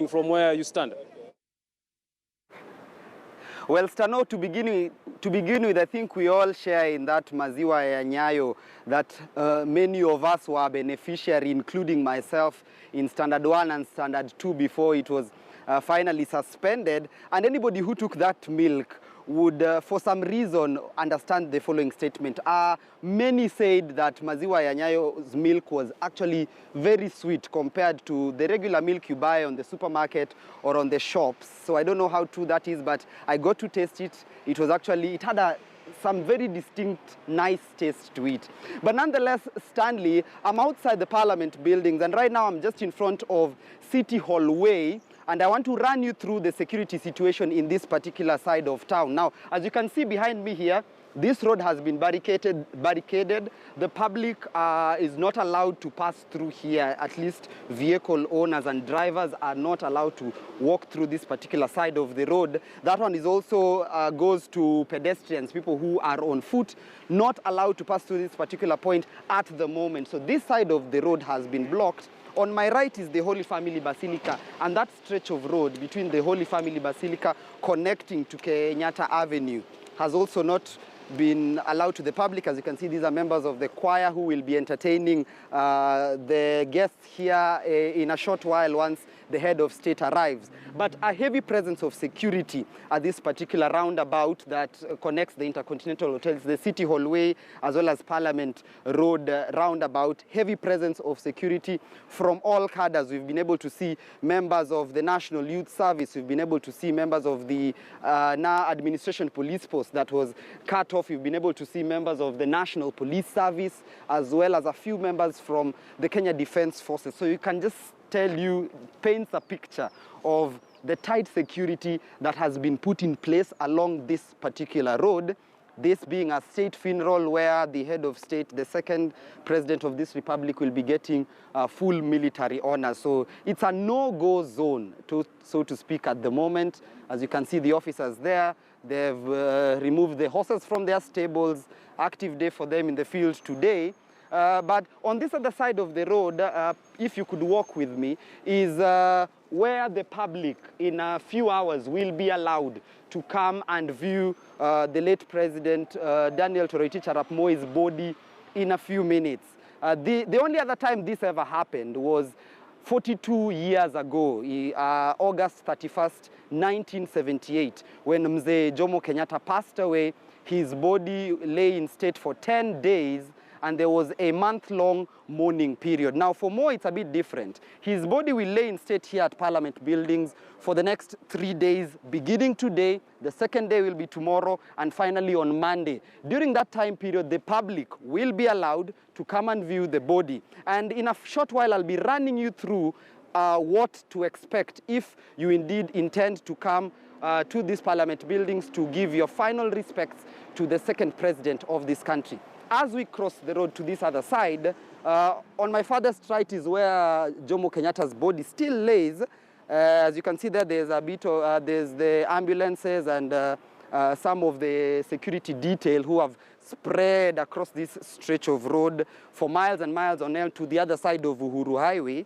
from where you stand? Well, Stano, to begin with, I think we all share in that maziwa ya Nyayo that many of us were beneficiary, including myself, in Standard 1 and Standard 2 before it was finally suspended. And anybody who took that milk would, for some reason, understand the following statement. Many said that maziwa ya Nyayo's milk was actually very sweet compared to the regular milk you buy on the supermarket or on the shops. So I don't know how true that is, but I got to taste it. It had some very distinct, nice taste to it. But nonetheless, Stanley, I'm outside the Parliament buildings, and right now I'm just in front of City Hall Way, and I want to run you through the security situation in this particular side of town. Now, as you can see behind me here, this road has been barricaded. The public is not allowed to pass through here. At least vehicle owners and drivers are not allowed to walk through this particular side of the road. That one is also goes to pedestrians, people who are on foot, not allowed to pass through this particular point at the moment. So this side of the road has been blocked. On my right is the Holy Family Basilica, and that stretch of road between the Holy Family Basilica connecting to Kenyatta Avenue has also not been allowed to the public. As you can see, these are members of the choir who will be entertaining the guests here in a short while once the head of state arrives. But a heavy presence of security at this particular roundabout that connects the Intercontinental Hotels, the City Hallway, as well as Parliament Road roundabout. Heavy presence of security from all cadres. We've been able to see members of the National Youth Service. We've been able to see members of the Administration Police Post that was cut off. We've been able to see members of the National Police Service, as well as a few members from the Kenya Defence Forces. So you can just paints a picture of the tight security that has been put in place along this particular road. This being a state funeral where the head of state, the second president of this republic, will be getting full military honor. So it's a no-go zone, so to speak, at the moment. As you can see, the officers there, they've removed the horses from their stables. Active day for them in the field today. But on this other side of the road, if you could walk with me, is where the public in a few hours will be allowed to come and view the late President Daniel Toroitich arap Moi's body in a few minutes. The only other time this ever happened was 42 years ago, August 31st, 1978, when Mzee Jomo Kenyatta passed away. His body lay in state for 10 days, and there was a month-long mourning period. Now, for Moi, it's a bit different. His body will lay in state here at Parliament buildings for the next 3 days, beginning today. The second day will be tomorrow, and finally on Monday. During that time period, the public will be allowed to come and view the body. And in a short while, I'll be running you through what to expect if you indeed intend to come to these Parliament buildings to give your final respects to the second president of this country. As we cross the road to this other side, on my farthest right is where Jomo Kenyatta's body still lays. As you can see there, there's a bit of, there's the ambulances and some of the security detail who have spread across this stretch of road for miles and miles on end to the other side of Uhuru Highway.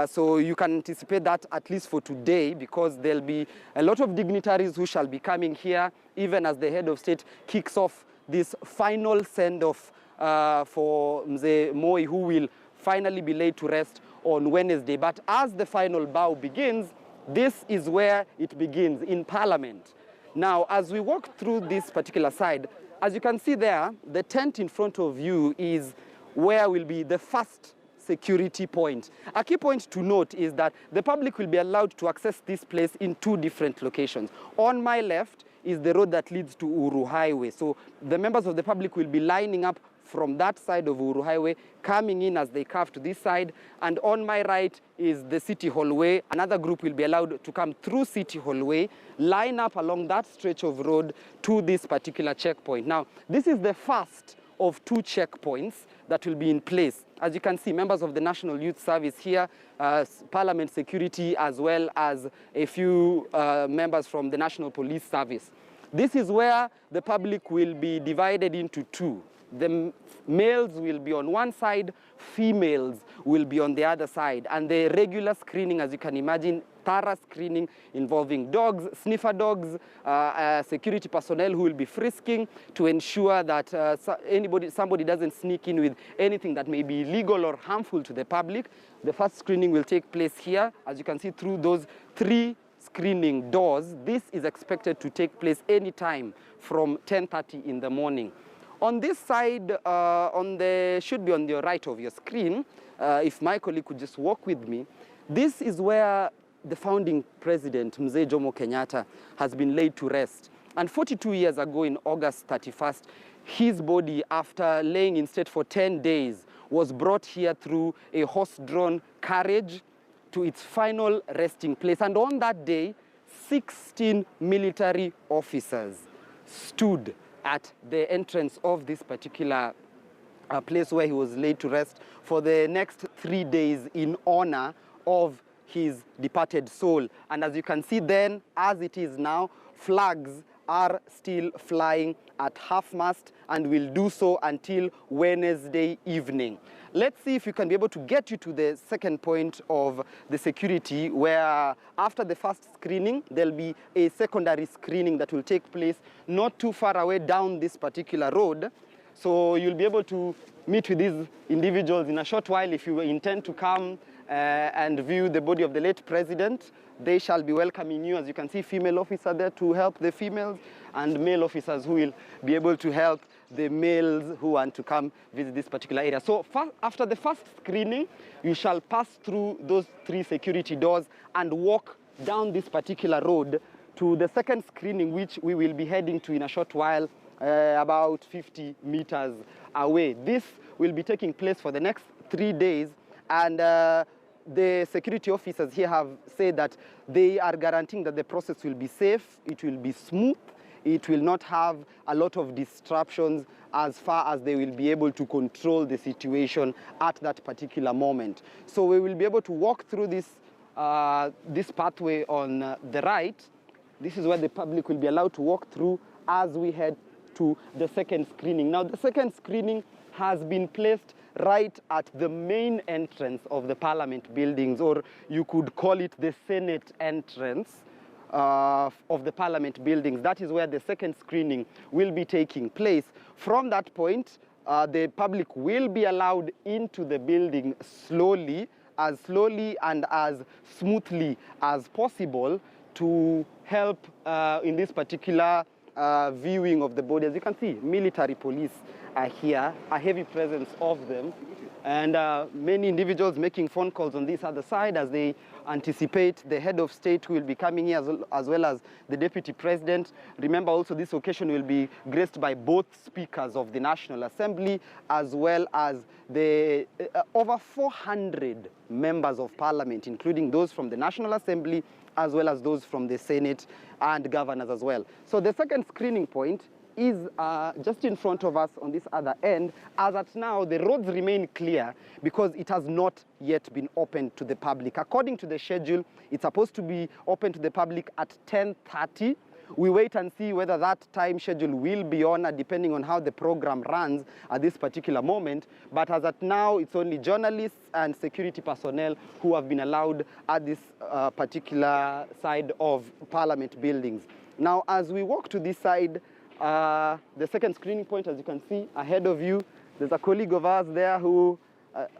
So you can anticipate that at least for today, because there'll be a lot of dignitaries who shall be coming here, even as the head of state kicks off this final send-off for Mzee Moi, who will finally be laid to rest on Wednesday. But as the final bow begins, this is where it begins, in Parliament. Now, as we walk through this particular side, as you can see there, the tent in front of you is where will be the first security point. A key point to note is that the public will be allowed to access this place in two different locations. On my left is the road that leads to Uhuru Highway. So the members of the public will be lining up from that side of Uhuru Highway, coming in as they curve to this side. And on my right is the City Hallway. Another group will be allowed to come through City Hallway, line up along that stretch of road to this particular checkpoint. Now, this is the first of two checkpoints that will be in place. As you can see, members of the National Youth Service here, Parliament security, as well as a few members from the National Police Service. This is where the public will be divided into two. The males will be on one side, females will be on the other side. And the regular screening, as you can imagine, thorough screening involving dogs, sniffer dogs, security personnel who will be frisking to ensure that somebody doesn't sneak in with anything that may be illegal or harmful to the public. The first screening will take place here, as you can see through those 3 screening doors. This is expected to take place anytime from 10:30 in the morning. On this side, should be on the right of your screen, if my colleague could just walk with me, this is where the founding president, Mzee Jomo Kenyatta, has been laid to rest. And 42 years ago, in August 31st, his body, after laying in state for 10 days, was brought here through a horse-drawn carriage to its final resting place. And on that day, 16 military officers stood at the entrance of this particular place where he was laid to rest for the next 3 days in honor of his departed soul. And as you can see then, as it is now, flags are still flying at half-mast and will do so until Wednesday evening. Let's see if we can be able to get you to the second point of the security, where after the first screening, there'll be a secondary screening that will take place not too far away down this particular road. So you'll be able to meet with these individuals in a short while if you intend to come and view the body of the late president. They shall be welcoming you. As you can see, female officer there to help the females, and male officers who will be able to help the males who want to come visit this particular area. So after the first screening, you shall pass through those 3 security doors and walk down this particular road to the second screening, which we will be heading to in a short while, about 50 meters away. This will be taking place for the next 3 days, and the security officers here have said that they are guaranteeing that the process will be safe, it will be smooth, it will not have a lot of disruptions as far as they will be able to control the situation at that particular moment. So we will be able to walk through this pathway on the right. This is where the public will be allowed to walk through as we head to the second screening. Now, the second screening has been placed right at the main entrance of the Parliament buildings, or you could call it the Senate entrance of the Parliament buildings. That is where the second screening will be taking place. From that point, the public will be allowed into the building slowly and as smoothly as possible to help in this particular viewing of the body. As you can see, military police are here, a heavy presence of them, and many individuals making phone calls on this other side as they anticipate the head of state who will be coming here, as well as the deputy president. Remember also, this occasion will be graced by both speakers of the National Assembly, as well as the over 400 members of parliament, including those from the National Assembly, as well as those from the Senate and governors as well. So the second screening point is just in front of us on this other end. As at now, the roads remain clear because it has not yet been opened to the public. According to the schedule, it's supposed to be open to the public at 10:30. We wait and see whether that time schedule will be honored depending on how the program runs at this particular moment. But as at now, it's only journalists and security personnel who have been allowed at this particular side of Parliament buildings. Now, as we walk to this side, the second screening point, as you can see ahead of you, there's a colleague of ours there who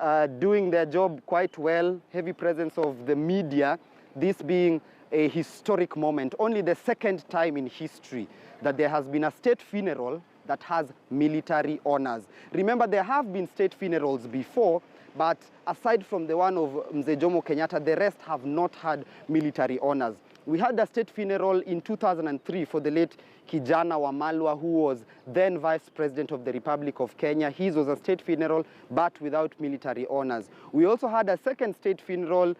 are doing their job quite well. Heavy presence of the media, this being a historic moment, only the second time in history that there has been a state funeral that has military honors. Remember, there have been state funerals before, but aside from the one of Mzee Jomo Kenyatta, the rest have not had military honors. We had a state funeral in 2003 for the late Kijana Wamalwa, who was then Vice President of the Republic of Kenya. His was a state funeral, but without military honors. We also had a second state funeral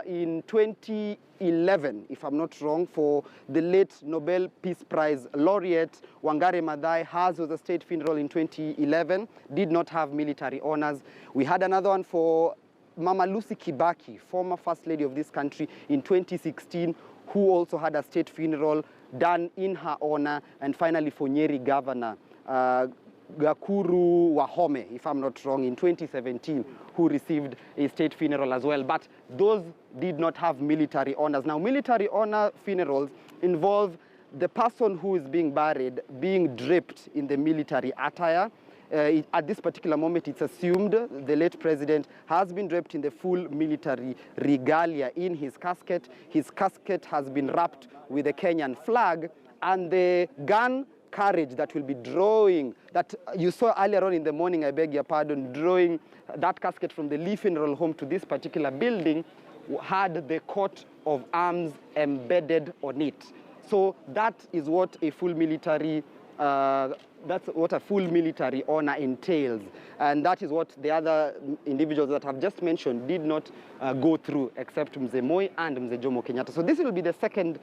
in 2011, if I'm not wrong, for the late Nobel Peace Prize laureate Wangari Maathai. Hers was a state funeral in 2011, did not have military honors. We had another one for Mama Lucy Kibaki, former First Lady of this country, in 2016, who also had a state funeral done in her honor. And finally, for Nyeri Governor Gakuru Wahome, if I'm not wrong, in 2017, who received a state funeral as well. But those did not have military honors. Now, military honor funerals involve the person who is being buried being draped in the military attire. At this particular moment, it's assumed the late president has been draped in the full military regalia in his casket. His casket has been wrapped with the Kenyan flag, and the gun carriage that will be drawing, that you saw earlier on in the morning, I beg your pardon, drawing that casket from the Lee Funeral Home to this particular building, had the coat of arms embedded on it. So that is what a full military that's what a full military honor entails, and that is what the other individuals that I've just mentioned did not go through, except Mzee Moi and Mzee Jomo Kenyatta. So this will be the second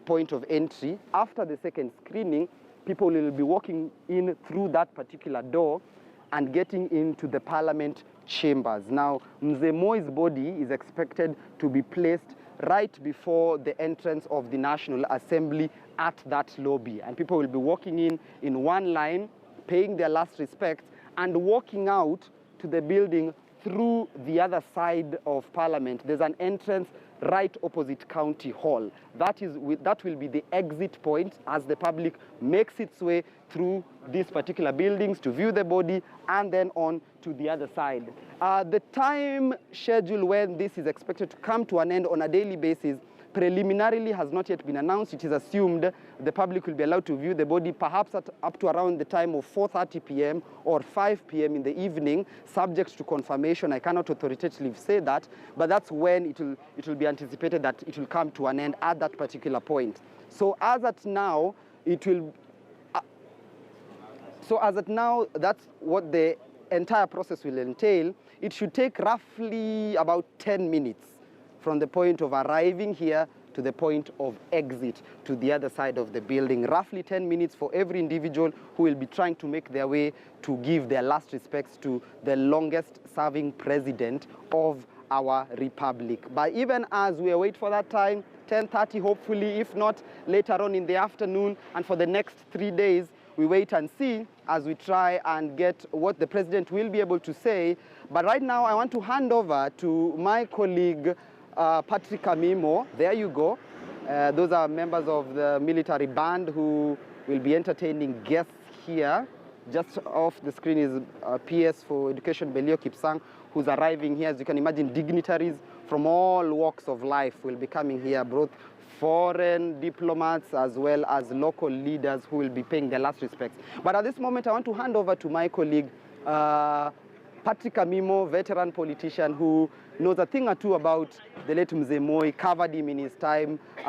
point of entry. After the second screening, people will be walking in through that particular door and getting into the parliament chambers. Now, Mzee Moi's body is expected to be placed right before the entrance of the National Assembly at that lobby. And people will be walking in one line, paying their last respects, and walking out to the building through the other side of Parliament. There's an entrance right opposite County Hall. That will be the exit point as the public makes its way through these particular buildings to view the body and then on to the other side. The time schedule when this is expected to come to an end on a daily basis preliminarily has not yet been announced. It is assumed the public will be allowed to view the body perhaps up to around the time of 4:30 p.m. or 5 p.m. in the evening, subject to confirmation. I cannot authoritatively say that, but that's when it will be anticipated that it will come to an end at that particular point. So as at now, that's what the entire process will entail. It should take roughly about 10 minutes from the point of arriving here to the point of exit to the other side of the building. Roughly 10 minutes for every individual who will be trying to make their way to give their last respects to the longest serving president of our republic. But even as we await for that time, 10:30 hopefully, if not later on in the afternoon, and for the next 3 days, we wait and see as we try and get what the president will be able to say. But right now, I want to hand over to my colleague, Patrick Amimo. There you go. Those are members of the military band who will be entertaining guests here. Just off the screen is PS for Education Belio Kipsang, who's arriving here. As you can imagine, dignitaries from all walks of life will be coming here, both foreign diplomats as well as local leaders who will be paying their last respects. But at this moment, I want to hand over to my colleague, Patrick Amimo, veteran politician who knows a thing or two about the late Mzee Moi, covered him in his time